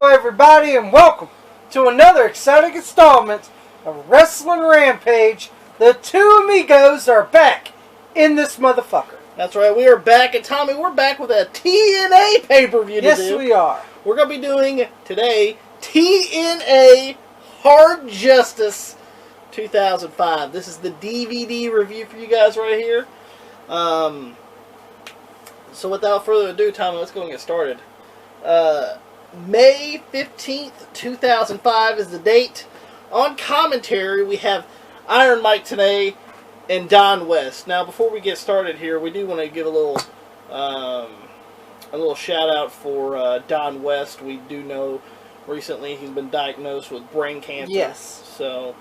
everybody, and welcome to another exciting installment of Wrestling Rampage. The two amigos are back in this motherfucker. That's right, we are back, and Tommy, we're back with a TNA pay-per-view to do. Yes, we are. We're going to be doing, today, TNA Hard Justice 2005. This is the DVD review for you guys right here. So without further ado, Tommy, let's go and get started. May 15th, 2005 is the date. On commentary, we have Iron Mike Tenay and Don West. Now, before we get started here, we do want to give a little shout out for Don West. We do know recently he's been diagnosed with brain cancer. Yes. So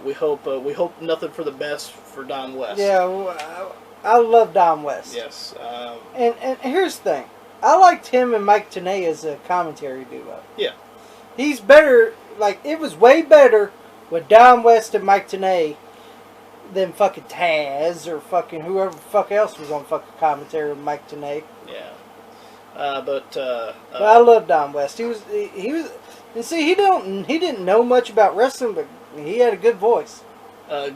we hope nothing for the best for Don West. Yeah, I love Don West. Yes. And here's the thing. I liked him and Mike Tenay as a commentary duo. Yeah. He's better, like, it was way better with Don West and Mike Tenay than fucking Taz or fucking whoever the fuck else was on fucking commentary with Mike Tenay. Yeah. But I love Don West. He was, and see, he didn't know much about wrestling, but he had a good voice.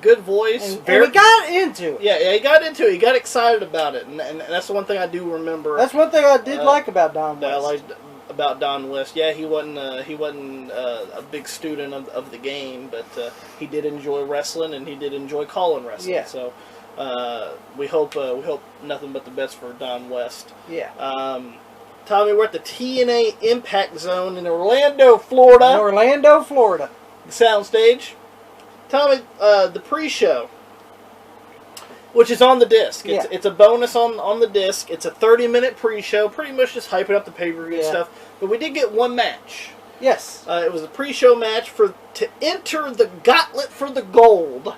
Good voice. And he got into it. Yeah, he got into it. He got excited about it, and that's the one thing I do remember. That's one thing I did like about Don West. That I liked about Don West. Yeah, he wasn't a big student of the game, but he did enjoy wrestling, and he did enjoy calling wrestling. Yeah. So we hope nothing but the best for Don West. Yeah. Tommy, we're at the TNA Impact Zone in Orlando, Florida. The soundstage. Tommy, the pre-show, which is on the disc. It's a bonus on the disc. It's a 30-minute pre-show, pretty much just hyping up the pay-per-view and stuff. But we did get one match. Yes. It was a pre-show match to enter the Gauntlet for the gold.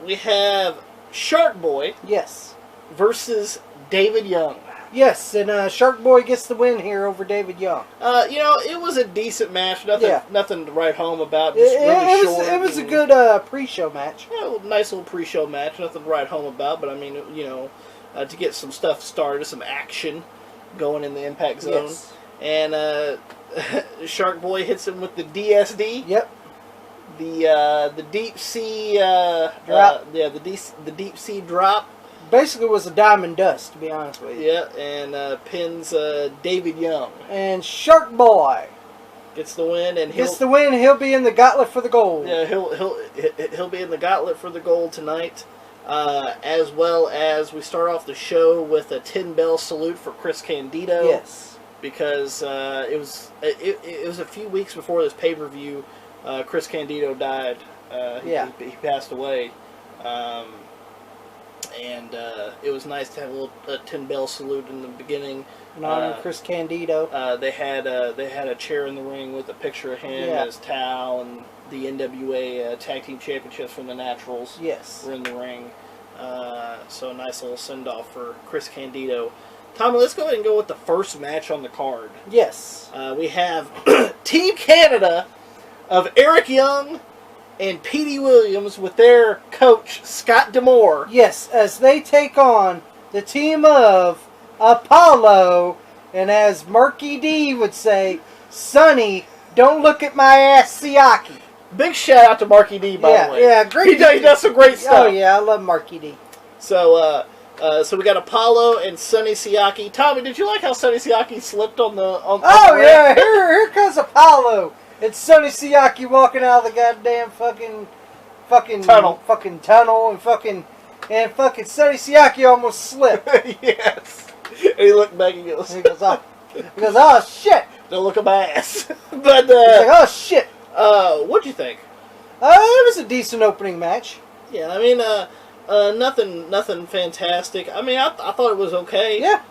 We have Shark Boy. Yes. Versus David Young. Yes, and Shark Boy gets the win here over David Young. It was a decent match. Nothing to write home about. Just it was a good pre-show match. Nice little pre-show match. Nothing to write home about, but I mean, to get some stuff started, some action going in the Impact Zone. Yes. And Shark Boy hits him with the DSD. Yep. The deep sea drop. The deep sea drop. Basically was a diamond dust, to be honest with you. Yeah, and pins David Young. And Shark Boy gets the win, and he'll be in the Gauntlet for the gold. Yeah, he'll be in the Gauntlet for the gold tonight, as well as we start off the show with a 10-bell salute for Chris Candido. Yes, because it was a few weeks before this pay-per-view. Chris Candido died. He passed away. And it was nice to have a little 10-bell salute in the beginning. In honor of Chris Candido. They had a chair in the ring with a picture of him and his towel, and the NWA Tag Team Championships from the Naturals. Yes. Were in the ring. So a nice little send-off for Chris Candido. Tommy, let's go ahead and go with the first match on the card. Yes. We have Team Canada of Eric Young and Petey Williams with their coach, Scott D'Amore. Yes, as they take on the team of Apollo, and as Marky D would say, Sonny, don't look at my ass, Siaki. Big shout out to Marky D, by the way. Yeah, great. He does some great stuff. Oh, yeah, I love Marky D. So we got Apollo and Sonny Siaki. Tommy, did you like how Sonny Siaki slipped on the yeah, here comes Apollo. It's Sonny Siaki walking out of the goddamn fucking tunnel, and fucking Sonny Siaki almost slipped. Yes, and he looked back and goes, oh shit! Don't look at my ass. But he's like, oh shit! What'd you think? It was a decent opening match. Yeah, I mean, nothing fantastic. I mean, I thought it was okay. Yeah.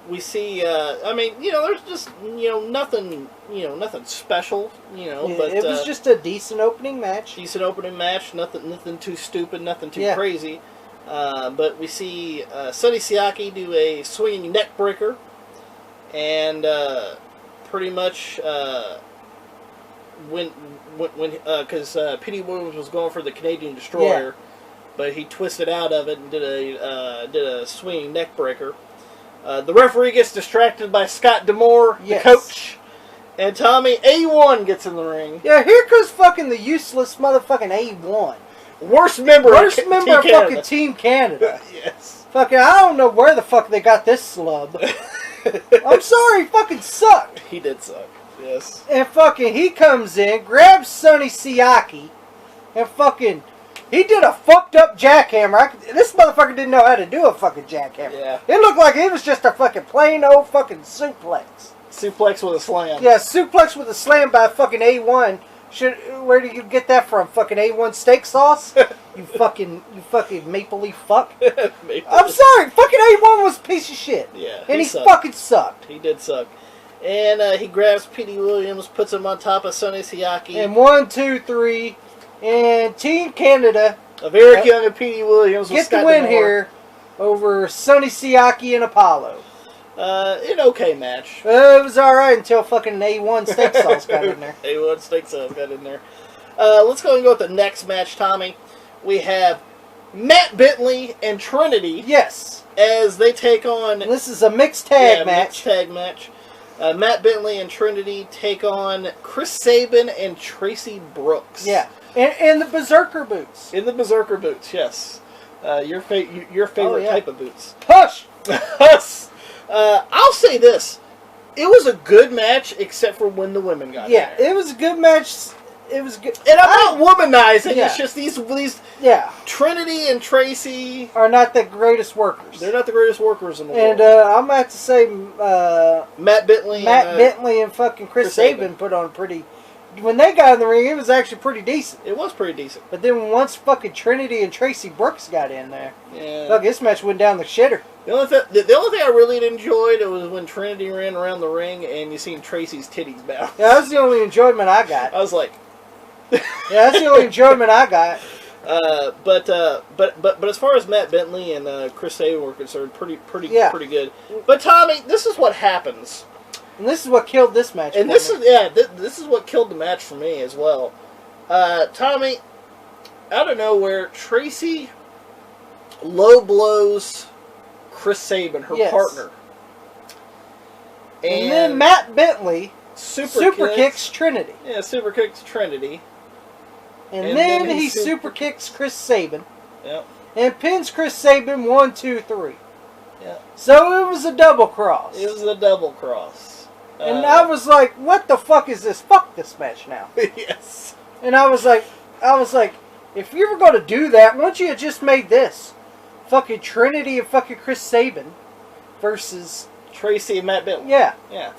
We see, there's just, nothing special, but it was just a decent opening match. Nothing too stupid, nothing too crazy. But we see Sonny Siaki do a swinging neck breaker, and pretty much because Petey Williams was going for the Canadian Destroyer, but he twisted out of it and did a swinging neck breaker. The referee gets distracted by Scott D'Amore, the Yes. coach. And Tommy, A1 gets in the ring. Yeah, here comes fucking the useless motherfucking A1. Worst member of fucking Team Canada. Yes. Fucking, I don't know where the fuck they got this slub. I'm sorry, he fucking sucked. He did suck, yes. And fucking, he comes in, grabs Sonny Siaki, and fucking, he did a fucked up jackhammer. This motherfucker didn't know how to do a fucking jackhammer. Yeah. It looked like it was just a fucking plain old fucking suplex. Suplex with a slam. Yeah, suplex with a slam by fucking A1. Where did you get that from? Fucking A1 steak sauce? you fucking maple leaf fuck. I'm sorry, fucking A1 was a piece of shit. Yeah, and he fucking sucked. He did suck. And he grabs Petey Williams, puts him on top of Sonny Siaki. And 1, 2, 3, and Team Canada. Of Eric Young and Petey Williams. Get the win here over Sonny Siaki and Apollo. An okay match. It was alright until fucking A1 steak sauce got in there. A1 steak sauce got in there. Let's go and go with the next match, Tommy. We have Matt Bentley and Trinity. Yes. As they take on... This is a mixed tag match. Mixed tag match. Matt Bentley and Trinity take on Chris Sabin and Tracy Brooks. Yeah. In the Berserker boots. In the Berserker boots, yes. Your favorite type of boots. Hush! Hush! I'll say this. It was a good match, except for when the women got there. Yeah, it was a good match. It was good. And I'm not womanizing. Yeah. It's just these Trinity and Tracy are not the greatest workers. They're not the greatest workers in the world. And I'm going to have to say Matt Bentley and fucking Chris Sabin put on pretty... When they got in the ring, it was actually pretty decent. It was pretty decent. But then once fucking Trinity and Tracy Brooks got in there, fuck, this match went down the shitter. The only thing I really enjoyed was when Trinity ran around the ring and you seen Tracy's titties bounce. Yeah, that was the only enjoyment I got. I was like... yeah, that's the only enjoyment I got. But as far as Matt Bentley and Chris Sabin were concerned, pretty good. But Tommy, this is what happens. And this is what killed this match. And this is what killed the match for me as well. Tommy, out of nowhere, Tracy low blows Chris Sabin, her partner. And then Matt Bentley super kicks Trinity. Yeah, super kicks Trinity. And then he super kicks Chris Sabin. Yep. And pins Chris Sabin 1, 2, 3. Yeah. So it was a double cross. It was a double cross. And I was like, what the fuck is this? Fuck this match now. Yes. And I was like, if you were going to do that, why don't you have just made this? Fucking Trinity and fucking Chris Sabin versus Tracy and Matt Bentley. Yeah. Yeah.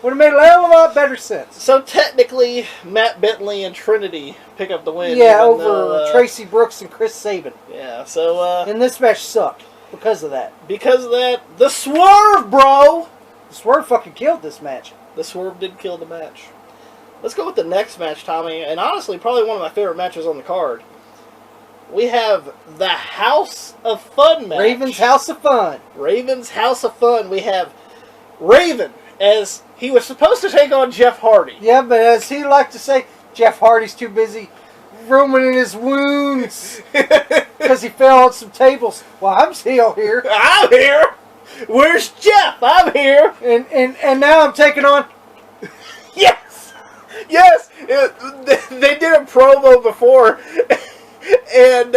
Would have made a hell of a lot better sense. So technically, Matt Bentley and Trinity pick up the win. Yeah, over Tracy Brooks and Chris Sabin. Yeah, so... and this match sucked because of that. Because of that, the Swerve, bro! The Swerve fucking killed this match. The Swerve did kill the match. Let's go with the next match, Tommy. And honestly, probably one of my favorite matches on the card. We have the House of Fun match. Raven's House of Fun. Raven's House of Fun. We have Raven as he was supposed to take on Jeff Hardy. Yeah, but as he liked to say, Jeff Hardy's too busy ruminating his wounds because he fell on some tables. Well, I'm still here. I'm here. Where's Jeff? I'm here. And now I'm taking on... Yes! Yes! They did a promo before. And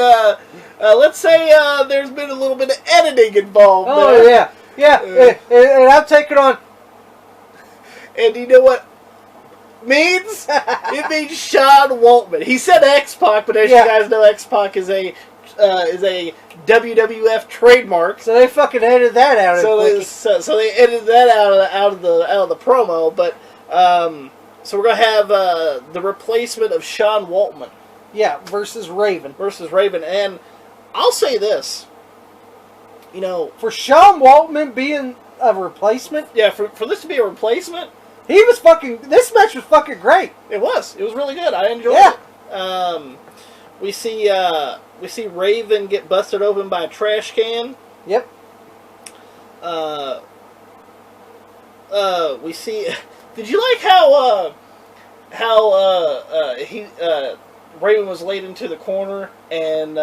let's say there's been a little bit of editing involved. Oh, there. Yeah. And I'm taking on... And you know what means? It means Sean Waltman. He said X-Pac, but as you guys know, X-Pac is a WWF trademark. So they fucking edited that out. So they edited that out of the promo. But so we're gonna have the replacement of Sean Waltman. Yeah, versus Raven. And I'll say this. You know, for Sean Waltman being a replacement. Yeah, for this to be a replacement. He was fucking... This match was fucking great. It was. It was really good. I enjoyed it. We see Raven get busted open by a trash can. Yep. We see... Did you like how Raven was laid into the corner, and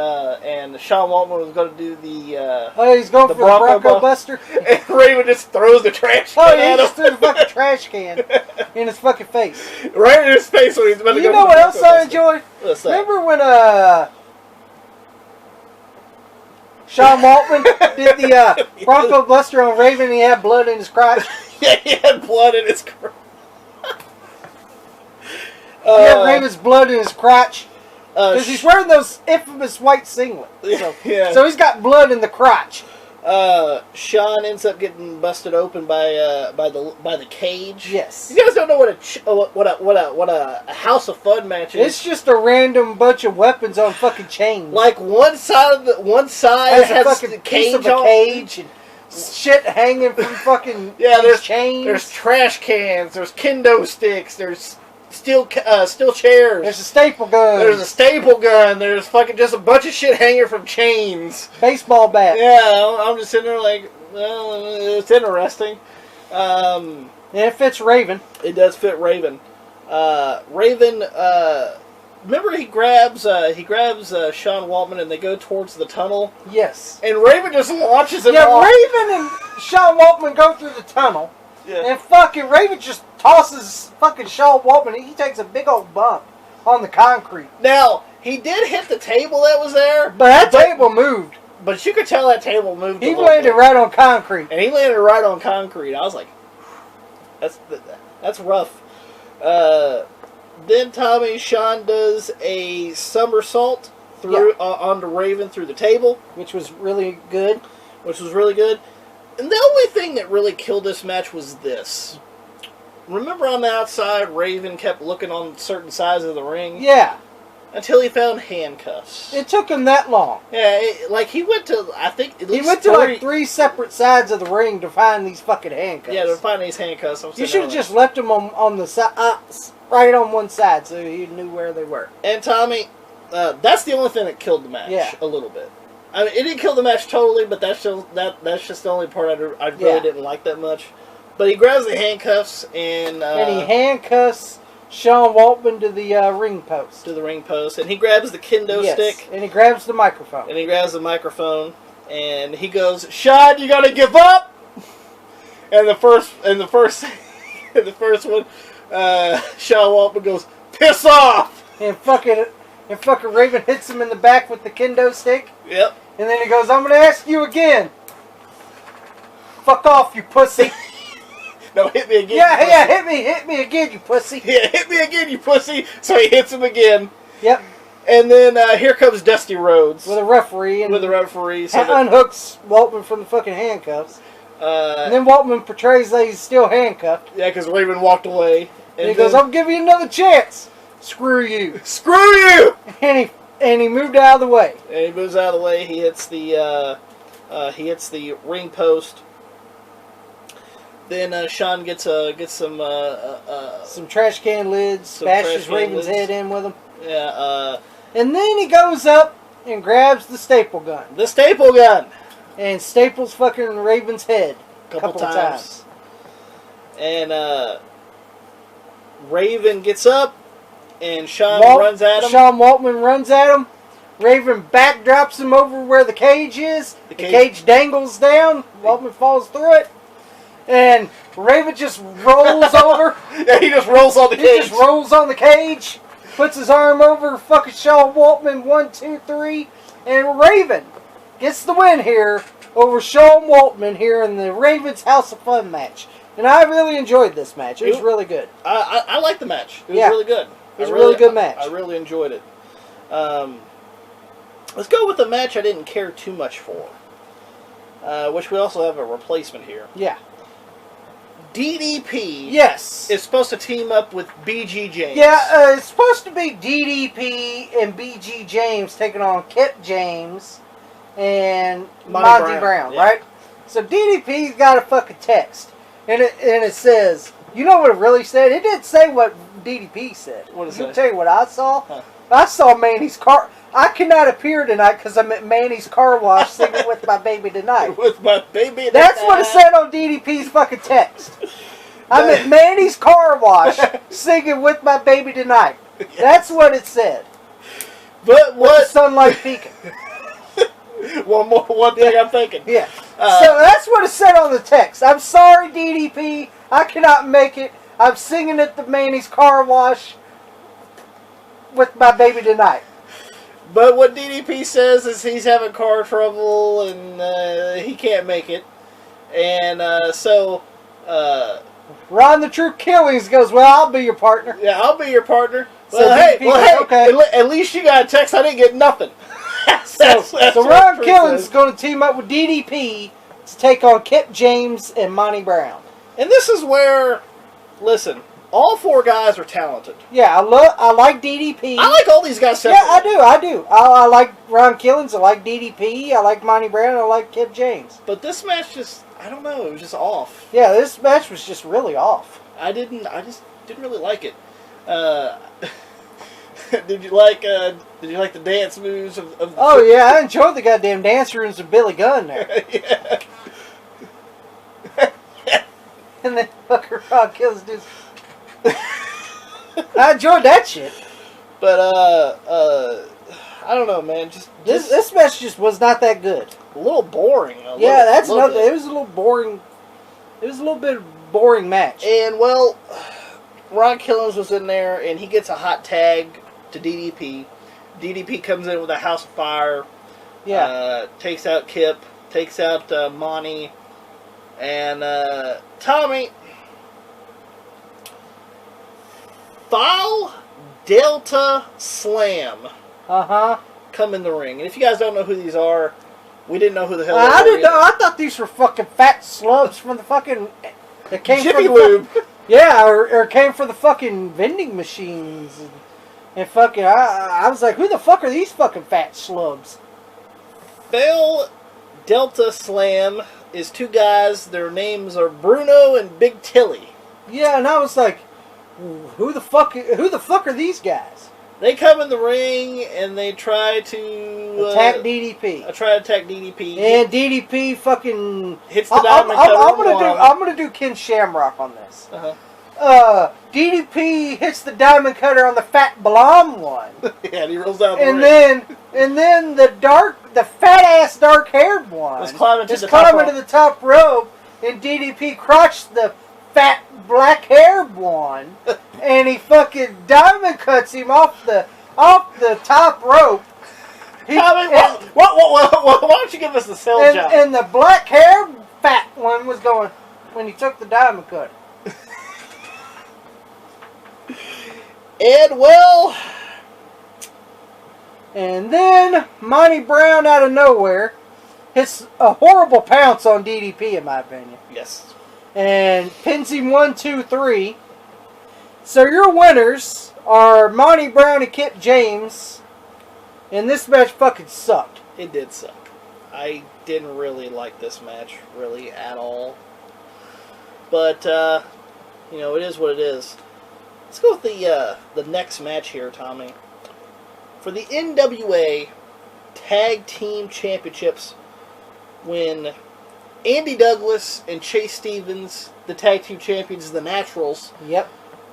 Sean Waltman was going to do the he's going for the Bronco Buster, and Raven just throws the trash can he at just him. threw the fucking trash can in his fucking face, right in his face when he's about to go. You know what else I enjoyed? What's that? Remember when Sean Waltman did the Bronco Buster on Raven and he had blood in his crotch? Yeah, he had blood in his crotch. He had Raven's blood in his crotch. Because he's wearing those infamous white singlets. So, yeah. So he's got blood in the crotch. Sean ends up getting busted open by the cage. Yes. You guys don't know what a House of Fun match is. It's just a random bunch of weapons on fucking chains. Like one side has a fucking cage piece of a cage and shit hanging from fucking there's chains. There's trash cans. There's kendo sticks. There's steel chairs. There's a staple gun. There's a staple gun. There's fucking just a bunch of shit hanging from chains. Baseball bat. Yeah, I'm just sitting there like, well, it's interesting. And it fits Raven. It does fit Raven. Raven, remember he grabs Sean Waltman and they go towards the tunnel. Yes. And Raven just launches him off. Yeah, Raven and Sean Waltman go through the tunnel. Yeah. And fucking Raven just tosses fucking Sean Waltman. He takes a big old bump on the concrete. Now, he did hit the table that was there. But that table moved. But you could tell that table moved. He landed right on concrete. And he landed right on concrete. I was like, that's rough. Then Sean does a somersault through onto Raven through the table. Which was really good. And the only thing that really killed this match was this. Remember on the outside, Raven kept looking on certain sides of the ring? Yeah. Until he found handcuffs. It took him that long. Yeah, he went to, I think, at least he went to like 3 separate sides of the ring to find these fucking handcuffs. Yeah, to find these handcuffs. You should have just left them on the side, right on one side, so he knew where they were. And Tommy, that's the only thing that killed the match a little bit. I mean, it didn't kill the match totally, but that's just the only part I really didn't like that much. But he grabs the handcuffs and he handcuffs Sean Waltman to the ring post. And he grabs the kendo stick. And he grabs the microphone. And he goes, "Sean, you gotta give up." And the first one, Sean Waltman goes, "Piss off!" And fucking Raven hits him in the back with the kendo stick. Yep. And then he goes, "I'm gonna ask you again. Fuck off, you pussy." No, hit me again. Yeah, hit me again, you pussy. Yeah, hit me again, you pussy. So he hits him again. Yep. And then here comes Dusty Rhodes with a referee. So unhooks Waltman from the fucking handcuffs. And then Waltman portrays that he's still handcuffed. Yeah, because Raven walked away. And he goes, "I'll give you another chance." Screw you. Screw you. And he moved out of the way. And he moves out of the way. He hits the ring post. Then Sean gets some trash can lids, bashes Raven's head in with them. Yeah. And then he goes up and grabs the staple gun. And staples fucking Raven's head a couple times. And Raven gets up, and Sean runs at him. Sean Waltman runs at him. Raven backdrops him over where the cage is. The cage dangles down. Waltman falls through it. And Raven just rolls over. Yeah, he just rolls on the cage. He just rolls on the cage. Puts his arm over fucking Sean Waltman. 1, 2, 3. And Raven gets the win here over Sean Waltman here in the Raven's House of Fun match. And I really enjoyed this match. It was really good. I liked the match. It was really good. It was a really good match. I really enjoyed it. Let's go with a match I didn't care too much for. Which we also have a replacement here. Yeah. DDP is supposed to team up with BG James. Yeah, it's supposed to be DDP and BG James taking on Kip James and Monty Brown, right? So DDP's got a fucking text. And it says, you know what it really said? It didn't say what DDP said. What does it say? I'll tell you what I saw. Huh. I saw Manny's car. I cannot appear tonight because I'm at Manny's car wash singing with my baby tonight. With my baby tonight. That's what it said on DDP's fucking text. I'm at Manny's car wash singing with my baby tonight. That's what it said. But with the sunlight peeking. One thing I'm thinking. Yeah. So that's what it said on the text. I'm sorry, DDP. I cannot make it. I'm singing at the Manny's car wash with my baby tonight. But what DDP says is he's having car trouble and he can't make it. And so... Ron the True Killings goes, well, I'll be your partner. Yeah, I'll be your partner. So Well, hey, okay. at least you got a text. I didn't get nothing. So Ron Killings is going to team up with DDP to take on Kip James and Monty Brown. And this is where, listen, all four guys are talented. Yeah, I like DDP. I like all these guys separately. Yeah, I do. I like Ron Killings. I like DDP. I like Monty Brown. I like Kip James. But this match just, I don't know, it was just off. Yeah, this match was just really off. I just didn't really like it. Did you like the dance moves of Oh yeah, I enjoyed the goddamn dance rooms of Billy Gunn there. Yeah. And then fucking Ron Killings dudes. I enjoyed that shit. But I don't know, man. Just this match just was not that good. a little boring. That's another. It was a little boring. It was a little bit boring match. And well, Ron Killings was in there, and he gets a hot tag to DDP. DDP comes in with a house of fire. Yeah. Takes out Kip. Takes out Monty. And Tommy. File Delta Slam. Come in the ring. And if you guys don't know who these are, we didn't know who the hell they were. I didn't know. I thought these were fucking fat slubs from the fucking... That came Jiffy from Lube. Yeah, or came from the fucking vending machines. And fucking... I was like, who the fuck are these fucking fat slubs? File Delta Slam is two guys. Their names are Bruno and Big Tilly. Yeah, and I was like, who the fuck are these guys? They come in the ring and they try to attack DDP. Try to attack DDP. And DDP fucking hits the diamond cutter. I'm gonna do Ken Shamrock on this. DDP hits the diamond cutter on the fat blonde one. Yeah, and he rolls down the ring. And then the fat ass dark haired one is climbing to the top rope, and DDP crotched the fat black haired one, and he fucking diamond cuts him off the top rope. Why don't you give us the sell job? And the black haired fat one was going when he took the diamond cutter. And then Monty Brown out of nowhere hits a horrible pounce on DDP, in my opinion. Yes. And pins him 1, 2, 3. So your winners are Monty Brown and Kip James. And this match fucking sucked. It did suck. I didn't really like this match, really, at all. But, it is what it is. Let's go with the next match here, Tommy. For the NWA Tag Team Championships, when Andy Douglas and Chase Stevens, the Tag Team Champions, the Naturals,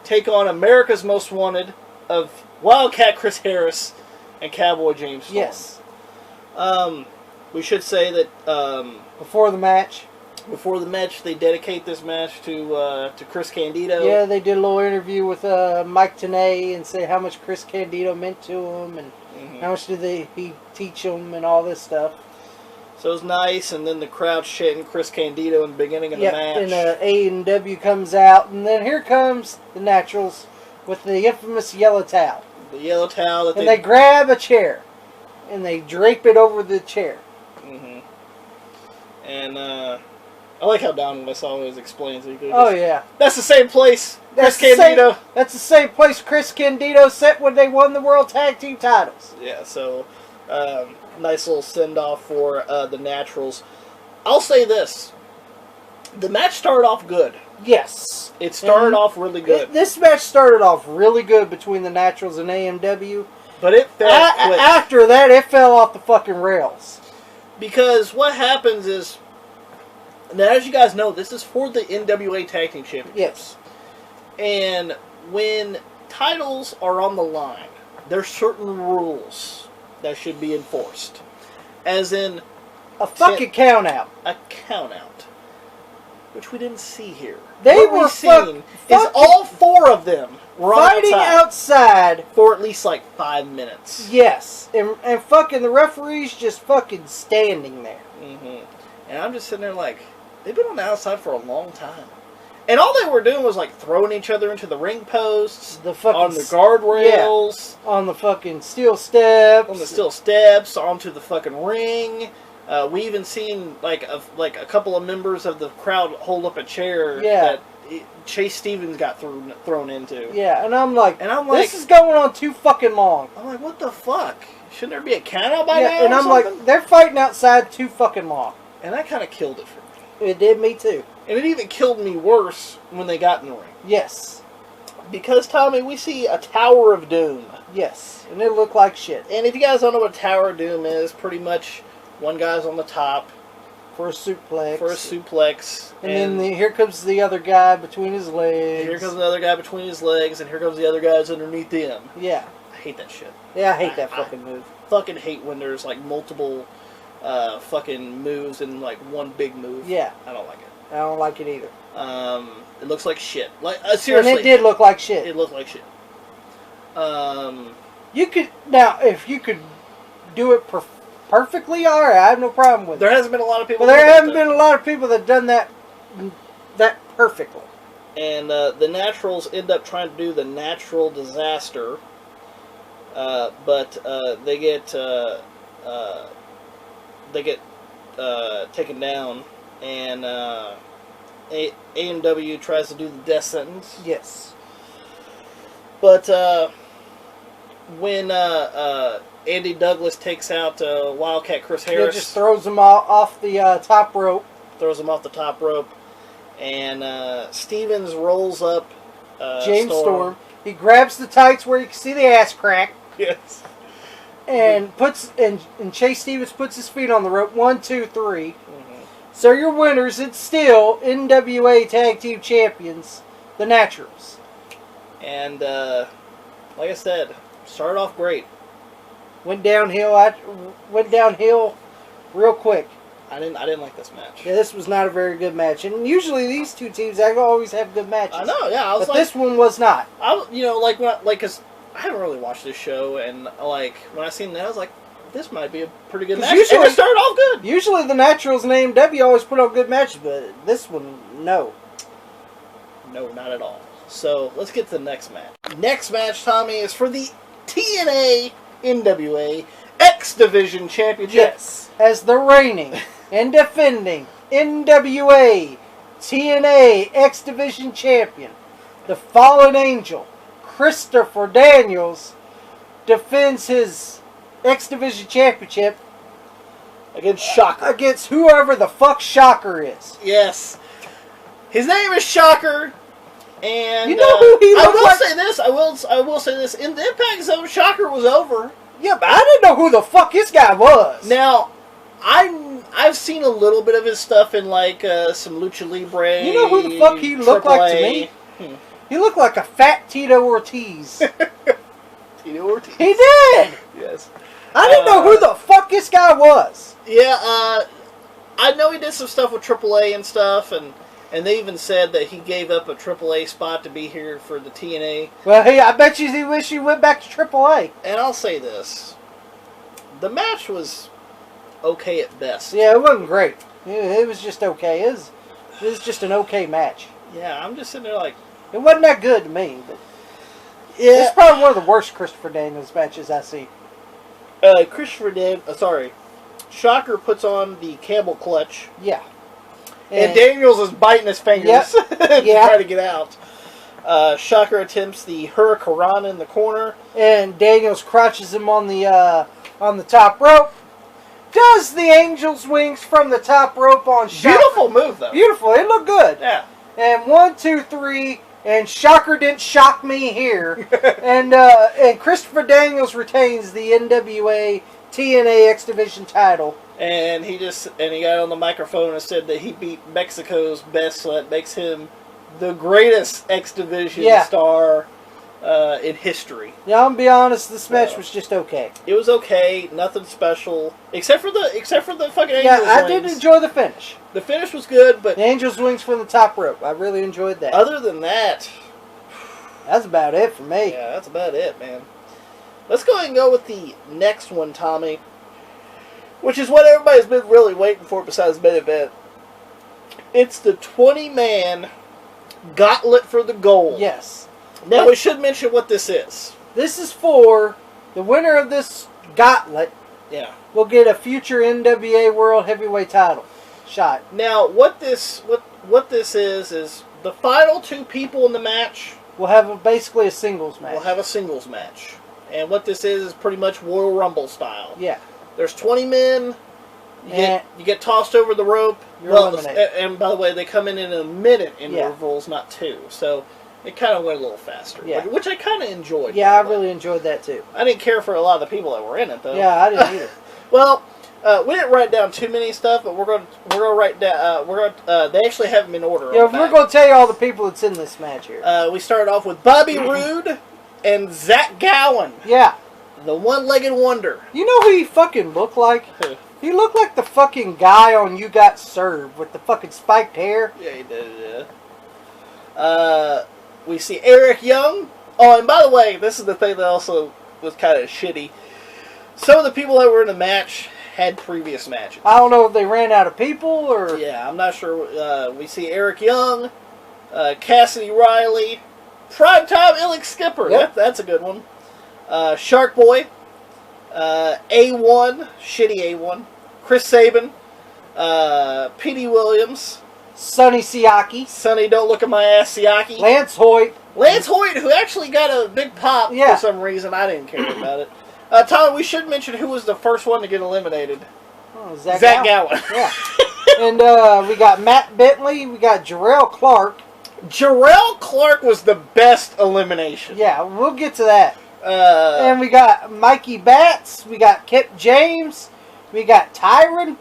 take on America's Most Wanted of Wildcat Chris Harris and Cowboy James Storm. Yes. We should say that before the match, they dedicate this match to Chris Candido. Yeah, they did a little interview with Mike TNA and say how much Chris Candido meant to him and how much did he teach him and all this stuff. So it was nice, and then the crowd chanting Chris Candido in the beginning of the match. And A&W comes out, and then here comes the Naturals with the infamous yellow towel. The yellow towel that they grab a chair and they drape it over the chair. And I like how Don West always explains it. Yeah. That's the same place Chris Candido. That's the same place Chris Candido set when they won the World Tag Team titles. Yeah, so nice little send-off for the Naturals. I'll say this. The match started off good. Yes. It started off really good. This match started off really good between the Naturals and AMW. But it fell quick. After that, it fell off the fucking rails. Because what happens is, now as you guys know, this is for the NWA Tag Team Championship. Yes. And when titles are on the line, there's certain rules that should be enforced. As in... A fucking count-out. A count-out. Which we didn't see here. What we've seen is all 4 of them were fighting outside for at least like 5 minutes. Yes. And fucking the referee's just fucking standing there. And I'm just sitting there like, they've been on the outside for a long time. And all they were doing was like throwing each other into the ring posts, on the guardrails, on the fucking steel steps, onto the fucking ring. We even seen like a couple of members of the crowd hold up a chair that Chase Stevens got thrown into. Yeah, and I'm like, this is going on too fucking long. I'm like, what the fuck? Shouldn't there be a count out by now? And I'm like, they're fighting outside too fucking long. And that kind of killed it for me. It did me too. And it even killed me worse when they got in the ring. Yes. Because, Tommy, we see a Tower of Doom. Yes, and it looked like shit. And if you guys don't know what a Tower of Doom is, pretty much one guy's on the top. For a suplex. And then here comes the other guy between his legs. Here comes another guy between his legs, and here comes the other guys underneath them. Yeah. I hate that shit. Yeah, I hate that fucking move. Fucking hate when there's like multiple fucking moves in like one big move. Yeah. I don't like it. I don't like it either. It looks like shit. Like seriously. And it did look like shit. It looked like shit. You could now if you could do it perfectly, all right. I have no problem with it. There hasn't been a lot of people. But there haven't been a lot of people that done that perfectly. And the Naturals end up trying to do the Natural Disaster, but they get taken down, and A&W tries to do the death sentence. Yes. But when Andy Douglas takes out Wildcat Chris Harris, he just throws him off the top rope. Throws him off the top rope, and Stevens rolls up James Storm. He grabs the tights where you can see the ass crack. Yes. And Chase Stevens puts his feet on the rope. 1, 2, 3. So your winners, it's still NWA Tag Team Champions, the Naturals. And like I said, started off great. Went downhill real quick. I didn't like this match. Yeah, this was not a very good match. And usually these two teams, they always have good matches. I know, yeah. But this one was not. Because I haven't really watched this show, and like when I seen that, I was like, this might be a pretty good match. Usually, and it started off good. Usually the Naturals and AMW always put on good matches, but this one, no. No, not at all. So let's get to the next match. Next match, Tommy, is for the TNA NWA X Division Championship. Yes, as the reigning and defending NWA TNA X Division Champion, the Fallen Angel, Christopher Daniels, defends his X Division Championship against Shocker. Against whoever the fuck Shocker is. Yes. His name is Shocker. And you know who he looks like? I will say this. In the Impact Zone, Shocker was over. Yeah, but I didn't know who the fuck this guy was. Now, I've seen a little bit of his stuff in like some Lucha Libre. You know who the fuck he looked like to me? He looked like a fat Tito Ortiz. Tito Ortiz. He did. Yes. I didn't know who the fuck this guy was. Yeah, I know he did some stuff with AAA and stuff, and they even said that he gave up a AAA spot to be here for the TNA. Well, hey, I bet you he wish he went back to AAA. And I'll say this. The match was okay at best. Yeah, it wasn't great. It was just okay. It was just an okay match. Yeah, I'm just sitting there like... It wasn't that good to me, but... Yeah. It's probably one of the worst Christopher Daniels matches I see. Shocker puts on the Campbell Clutch. Yeah. And Daniels is biting his fingers to try to get out. Shocker attempts the Hurricanrana in the corner. And Daniels crotches him on the top rope. Does the Angel's Wings from the top rope on Shocker. Beautiful move, though. Beautiful. It looked good. Yeah. And 1, 2, 3, and Shocker didn't shock me here. and Christopher Daniels retains the NWA TNA X Division title. And he got on the microphone and said that he beat Mexico's best, so that makes him the greatest X Division star in history. Yeah, I'm gonna be honest. This match was just okay. It was okay, nothing special, except for the fucking Angels. Yeah, I did enjoy the finish. The finish was good, but the Angels wings from the top rope. I really enjoyed that. Other than that, that's about it for me. Yeah, that's about it, man. Let's go ahead and go with the next one, Tommy, which is what everybody's been really waiting for besides main event. It's the 20-man Gauntlet for the gold. Yes. Now, we should mention what this is. This is for the winner of this Gauntlet. Yeah. Will get a future NWA World Heavyweight title shot. Now, what this is the final 2 people in the match will have basically a singles match. We'll have a singles match. And what this is pretty much Royal Rumble style. Yeah. There's 20 men. You get tossed over the rope. You're eliminated. And by the way, they come in a minute intervals, not 2. So it kind of went a little faster. Yeah. Which I kind of enjoyed. Yeah, I really enjoyed that too. I didn't care for a lot of the people that were in it, though. Yeah, I didn't either. Well, we didn't write down too many stuff, but we're going to write down. They actually have them in order. Yeah, we're going to tell you all the people that's in this match here. We started off with Bobby Roode and Zach Gowen. Yeah. The one-legged wonder. You know who he fucking looked like? He looked like the fucking guy on You Got Served with the fucking spiked hair. Yeah, he did, yeah. We see Eric Young. Oh, and by the way, this is the thing that also was kind of shitty. Some of the people that were in the match had previous matches. I don't know if they ran out of people or... Yeah, I'm not sure. We see Eric Young, Cassidy Riley, Primetime Alex Skipper. Yep. That's a good one. Shark Boy, A1, shitty A1, Chris Sabin, Petey Williams, Sonny Siaki, Sonny Don't Look at My Ass Siaki, Lance Hoyt, who actually got a big pop for some reason. I didn't care about it. Tyler, we should mention who was the first one to get eliminated. Oh, Zach Gowen. Yeah. And we got Matt Bentley, we got Jarrell Clark. Jarrell Clark was the best elimination. Yeah, we'll get to that. And we got Mikey Batts, we got Kip James, we got Tyron,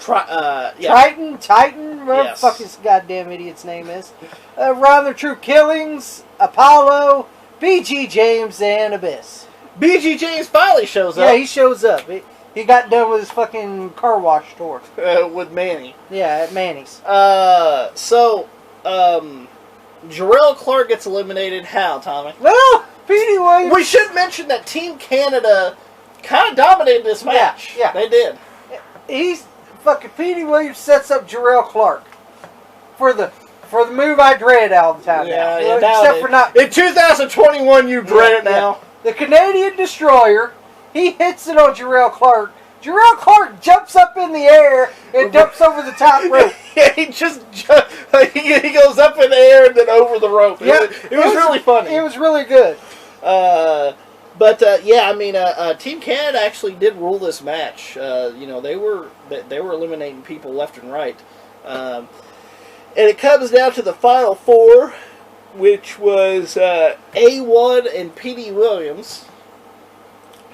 Titan, whatever the fuck his goddamn idiot's name is. Ron the True Killings, Apollo, BG James, and Abyss. BG James finally shows up. Yeah, he shows up. He got done with his fucking car wash tour. With Manny. Yeah, at Manny's. Jarrell Clark gets eliminated. How, Tommy? Well, Petey Williams. We should mention that Team Canada kind of dominated this match. Yeah, they did. Fucking Petey Williams sets up Jarrell Clark for the move I dread all the time. Except for not in 2021. You dread it now. Yeah. The Canadian Destroyer. He hits it on Jarrell Clark. Jarrell Clark jumps up in the air and dumps over the top rope. Yeah, he just he goes up in the air and then over the rope. Yep. It was really funny. It was really good. Team Canada actually did rule this match. They were eliminating people left and right, and it comes down to the final 4, which was A1 and Petey Williams.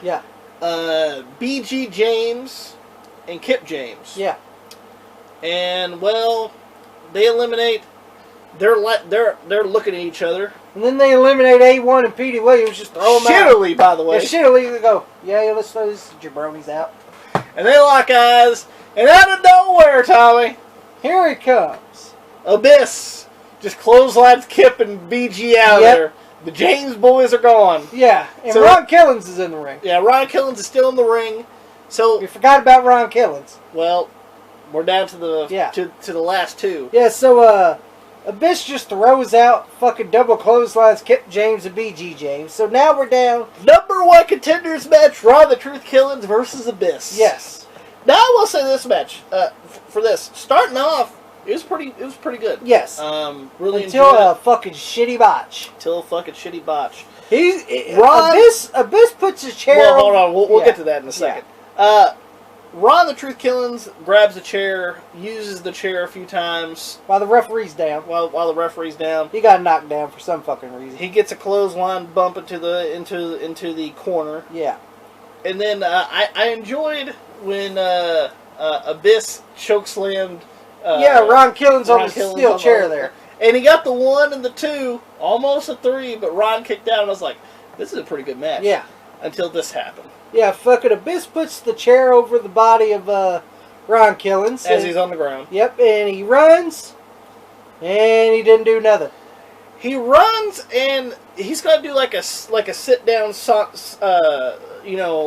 Yeah. BG James and Kip James. Yeah. And well, they eliminate. They're looking at each other. And then they eliminate A1 and Petey Williams, just throw them out. Shittily, by the way. Yeah, shittily, they go, let's throw these jabronis out. And they lock eyes, and out of nowhere, Tommy, here he comes. Abyss just clotheslines Kip and BG out of there. The James boys are gone. Yeah, and so, Ron Killings is in the ring. Yeah, Ron Killings is still in the ring. So we forgot about Ron Killings. Well, we're down to the to the last 2. Yeah, so Abyss just throws out fucking double clotheslines Kip James and BG James. So now we're down. Number 1 contenders match, Ron the Truth Killings versus Abyss. Yes. Now I will say this match, for this, starting off, it was pretty good. Yes. Really until a fucking shitty botch. Abyss puts his chair. Well, hold on. We'll get to that in a second. Yeah. Ron the Truth Killings grabs a chair, uses the chair a few times while the referee's down. While the referee's down, he got knocked down for some fucking reason. He gets a clothesline bump into the corner. Yeah. And then I enjoyed when Abyss chokeslammed. Ron Killings on the steel chair there. And he got the 1 and the 2, almost a 3, but Ron kicked out, and I was like, this is a pretty good match. Yeah. Until this happened. Yeah, fucking Abyss puts the chair over the body of Ron Killings. As he's on the ground. Yep, and he runs, and he didn't do nothing. He runs, and he's got to do like a sit-down,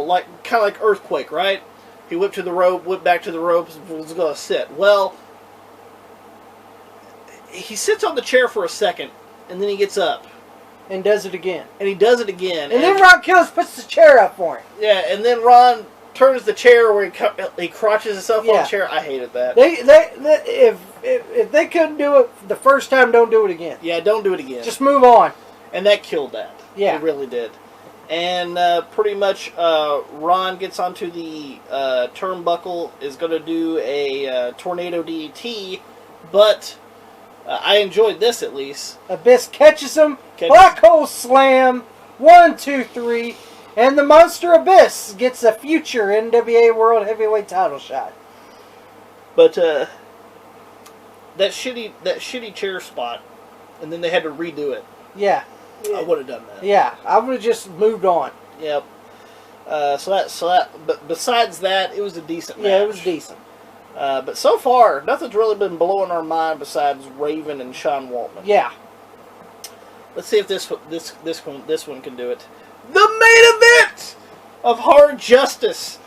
like kind of like Earthquake, right? He whipped to the rope, whipped back to the ropes, was going to sit. Well, he sits on the chair for a second, and then he gets up. And does it again. And he does it again. And then Ron Killings puts the chair up for him. Yeah, and then Ron turns the chair where he crotches himself on the chair. I hated that. If they couldn't do it the first time, don't do it again. Yeah, don't do it again. Just move on. And that killed that. Yeah. It really did. And pretty much Ron gets onto the turnbuckle, is going to do a tornado DDT, but I enjoyed this at least. Abyss catches him, black hole slam, 1, 2, 3, and the Monster Abyss gets a future NWA World Heavyweight title shot. But that shitty chair spot, and then they had to redo it. Yeah. I would have done that. Yeah, I would have just moved on. Yep. But besides that, it was a decent match. Yeah, it was decent. But so far, nothing's really been blowing our mind besides Raven and Sean Waltman. Yeah. Let's see if this one can do it. The main event of Hard Justice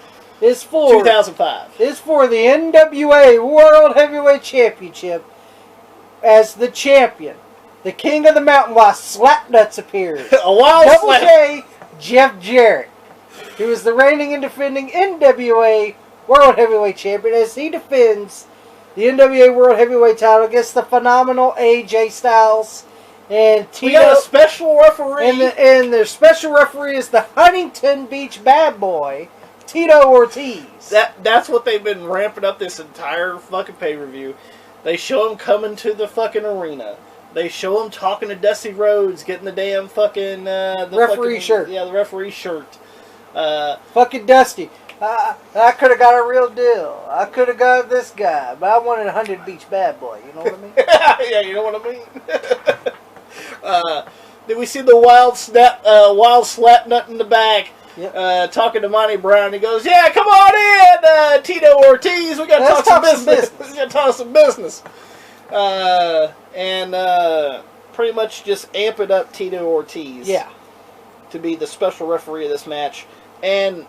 is for 2005. Is for the NWA World Heavyweight Championship. As the champion, the King of the Mountain, while Slapnuts appears. A wild Double J, Jeff Jarrett, who is the reigning and defending NWA World Heavyweight Champion, as he defends the NWA World Heavyweight title against the phenomenal AJ Styles and Tito. We got a special referee. And their special referee is the Huntington Beach bad boy, Tito Ortiz. That's what they've been ramping up this entire fucking pay-per-view. They show him coming to the fucking arena. They show him talking to Dusty Rhodes, getting the damn fucking referee shirt. Yeah, the referee shirt. Fucking Dusty. I could have got a real deal. I could have got this guy, but I wanted a 100 Beach bad boy. You know what I mean? Yeah, you know what I mean. Did we see the wild slap nut in the back? Yep. Talking to Monty Brown, he goes, "Yeah, come on in, Tito Ortiz. We got to talk some business. We got to talk some business." And pretty much just amping up Tito Ortiz. Yeah. To be the special referee of this match, and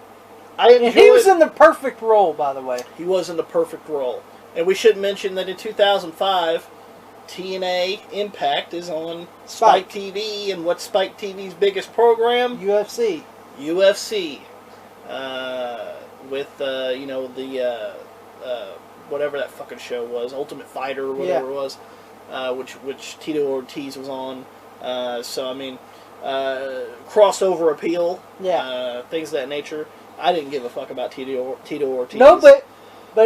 I enjoyed. He was in the perfect role, by the way. He was in the perfect role, and we should mention that in 2005, TNA Impact is on Spike TV, and what's Spike TV's biggest program? UFC. UFC, with whatever that fucking show was, Ultimate Fighter or whatever it was, which Tito Ortiz was on. So I mean, crossover appeal, things of that nature. I didn't give a fuck about Tito Ortiz. No, but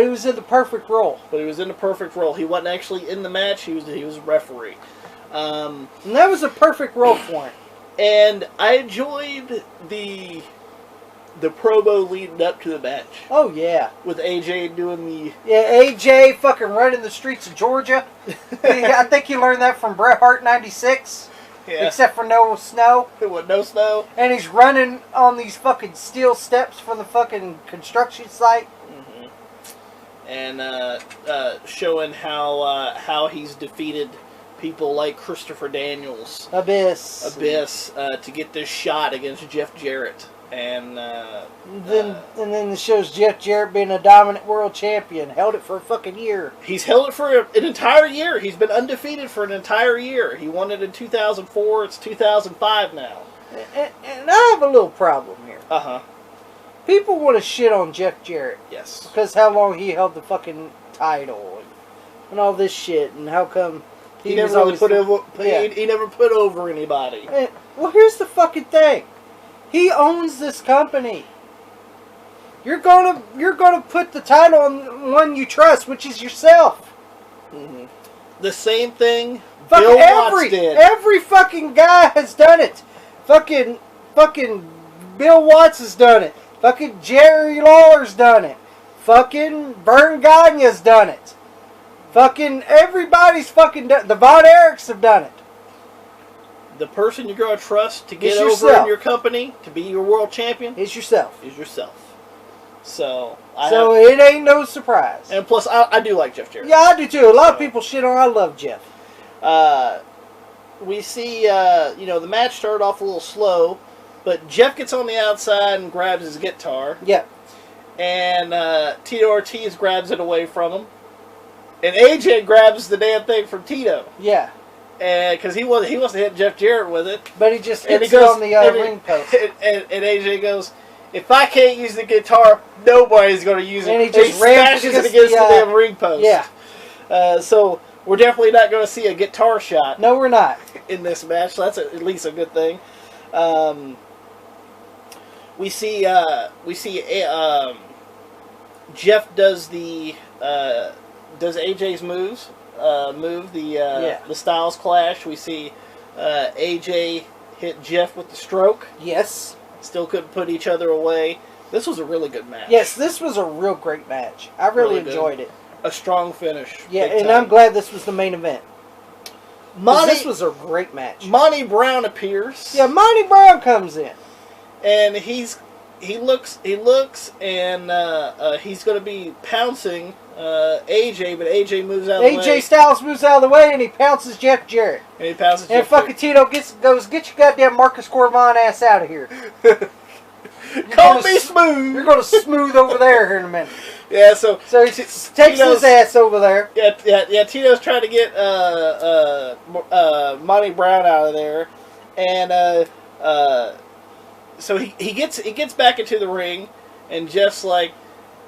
he was in the perfect role. But he was in the perfect role. He wasn't actually in the match. He was a referee. And that was a perfect role for him. And I enjoyed the promo leading up to the match. Oh, yeah. With AJ doing the... Yeah, AJ fucking running the streets of Georgia. I think he learned that from Bret Hart 96. Yeah. Except for no snow. With no snow. And he's running on these fucking steel steps for the fucking construction site. Mm-hmm. And showing how he's defeated people like Christopher Daniels. Abyss. To get this shot against Jeff Jarrett. And then it shows Jeff Jarrett being a dominant world champion. Held it for a fucking year. He's held it for an entire year. He's been undefeated for an entire year. He won it in 2004. It's 2005 now. And I have a little problem here. Uh-huh. People want to shit on Jeff Jarrett. Yes. Because how long he held the fucking title and all this shit, and how come he never really put over. He never put over anybody. And, well, here's the fucking thing. He owns this company. You're gonna put the title on one you trust, which is yourself. Mm-hmm. The same thing fucking Bill Watts did. Every fucking guy has done it. Fucking Bill Watts has done it. Fucking Jerry Lawler's done it. Fucking Vern Gagne's done it. Fucking everybody's fucking done. The Von Erichs have done it. The person you're going to trust to get It's over yourself. in your company to be your world champion It's yourself. is yourself. So it ain't no surprise. And plus, I do like Jeff Jarrett. Yeah, I do too. A lot of people shit on. I love Jeff. We see, the match started off a little slow, but Jeff gets on the outside and grabs his guitar. Yeah. And Tito Ortiz grabs it away from him. And AJ grabs the damn thing from Tito. Yeah. And because he wants to hit Jeff Jarrett with it. But he just hits it on the ring post. And AJ goes, if I can't use the guitar, nobody's going to use it. And he just smashes it against the damn ring post. Yeah. So we're definitely not going to see a guitar shot. No, we're not. In this match. So that's at least a good thing. We see Jeff does AJ's move, the Styles Clash. We see AJ hit Jeff with the stroke. Yes. Still couldn't put each other away. This was a really good match. Yes, this was a real great match. I really enjoyed it. A strong finish. Yeah, and I'm glad this was the main event. This was a great match. Monty Brown appears. Yeah, Monty Brown comes in. And he looks, and he's going to be pouncing AJ, but AJ moves out of the way. AJ Styles moves out of the way, and he pounces Jeff Jarrett. And fucking Tito goes, get your goddamn Marcus Corvon ass out of here. Call me smooth. You're going to smooth over there here in a minute. Yeah, so he takes his ass over there. Yeah. Tito's trying to get Monty Brown out of there, and so he gets back into the ring, and Jeff's like,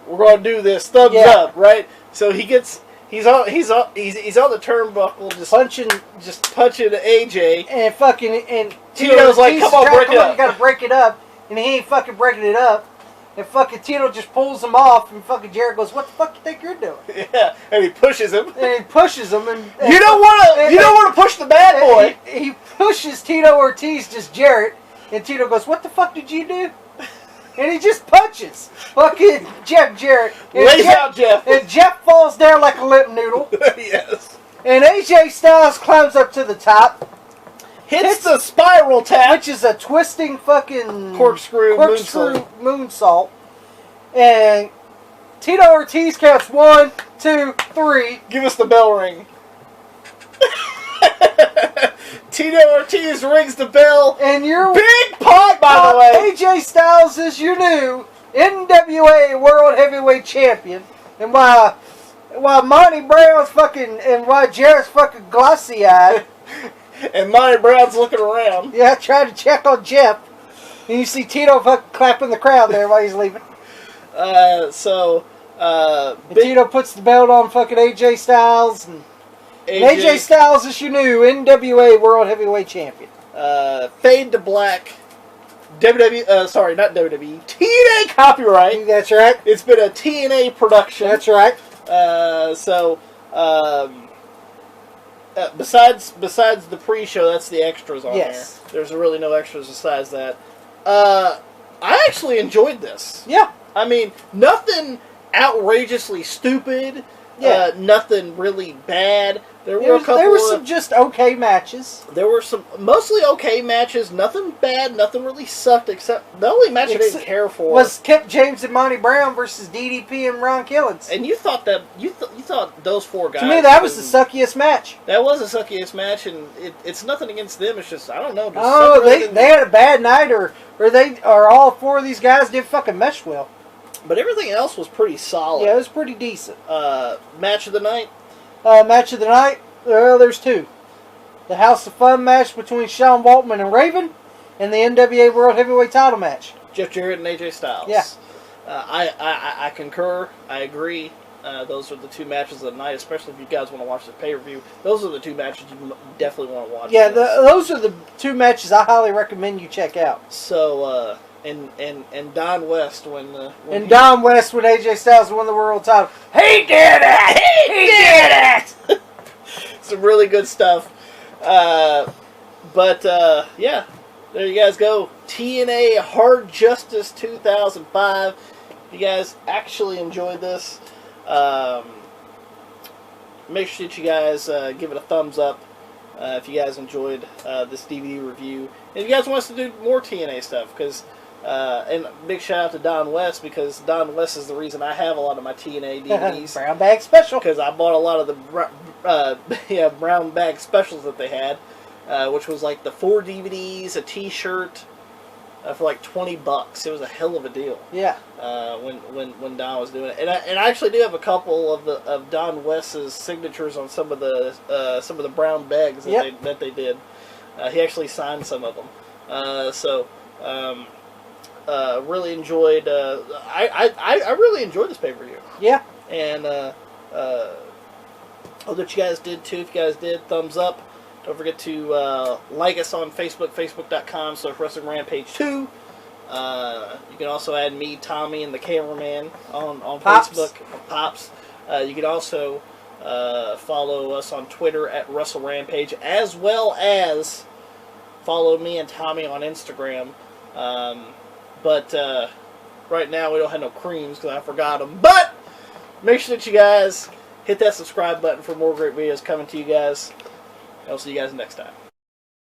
"We're going to do this, thumbs up, right?" So he's on the turnbuckle, just punching AJ, and Tito's like, "Come on, break it up." You got to break it up, and he ain't fucking breaking it up. And fucking Tito just pulls him off, and fucking Jarrett goes, "What the fuck you think you're doing?" Yeah, and he pushes him. And you don't want to push the bad boy. He pushes Tito Ortiz, just Jarrett, and Tito goes, "What the fuck did you do?" And he just punches fucking Jeff Jarrett. Lays out Jeff. And Jeff falls down like a limp noodle. Yes. And AJ Styles climbs up to the top. Hits the spiral tap, which is a twisting fucking corkscrew moonsault. And Tito Ortiz counts 1, 2, 3. Give us the bell ring. Tito Ortiz rings the bell. And you're big pop, by the way. AJ Styles is your new NWA World Heavyweight Champion. And while Monty Brown's fucking, and while Jarrett's fucking glossy-eyed. And Monty Brown's looking around. Yeah, trying to check on Jeff. And you see Tito fucking clapping the crowd there while he's leaving. Tito puts the belt on fucking AJ Styles. And AJ Styles is your new NWA World Heavyweight Champion. Fade to black. Sorry, not WWE. TNA copyright. That's right. It's been a TNA production. That's right. Besides the pre-show, that's the extras on there. Yes. There's really no extras besides that. I actually enjoyed this. Yeah. I mean, nothing outrageously stupid. Yeah. Nothing really bad. There were some just okay matches. There were some mostly okay matches. Nothing bad. Nothing really sucked. Except the only match I didn't care for was Kip James and Monty Brown versus DDP and Ron Killings. And you thought those four guys. To me, that was the suckiest match. That was the suckiest match, and it's nothing against them. It's just I don't know. They had a bad night, or all four of these guys did fucking mesh well. But everything else was pretty solid. Yeah, it was pretty decent. Match of the night. Match of the night. There's two. The House of Fun match between Sean Waltman and Raven, and the NWA World Heavyweight Title match. Jeff Jarrett and AJ Styles. Yeah. I concur. I agree. Those are the two matches of the night, especially if you guys want to watch the pay-per-view. Those are the two matches you definitely want to watch. Yeah, those are the two matches I highly recommend you check out. So, and Don West when Don West when AJ Styles won the world title. He did it! He did it! Some really good stuff. But yeah, there you guys go. TNA Hard Justice 2005. You guys actually enjoyed this. make sure that you guys give it a thumbs up if you guys enjoyed this DVD review. And if you guys want us to do more TNA stuff, because and big shout out to Don West, because Don West is the reason I have a lot of my TNA DVDs. Brown bag special. Because I bought a lot of the brown bag specials that they had, which was like the 4 DVDs, a T-shirt, for like $20. It was a hell of a deal. Yeah. When Don was doing it, and I actually do have a couple of Don West's signatures on some of the brown bags that they did. He actually signed some of them. Really enjoyed. I really enjoyed this pay-per-view. Yeah. And hope that you guys did too. If you guys did, thumbs up. Don't forget to like us on Facebook, facebook.com/WrestlingRampage2. You can also add me, Tommy, and the cameraman on Pops. Facebook, Pops. You can also follow us on Twitter at WrestleRampage, as well as follow me and Tommy on Instagram. But right now we don't have no creams because I forgot them. But make sure that you guys hit that subscribe button for more great videos coming to you guys. I'll see you guys next time.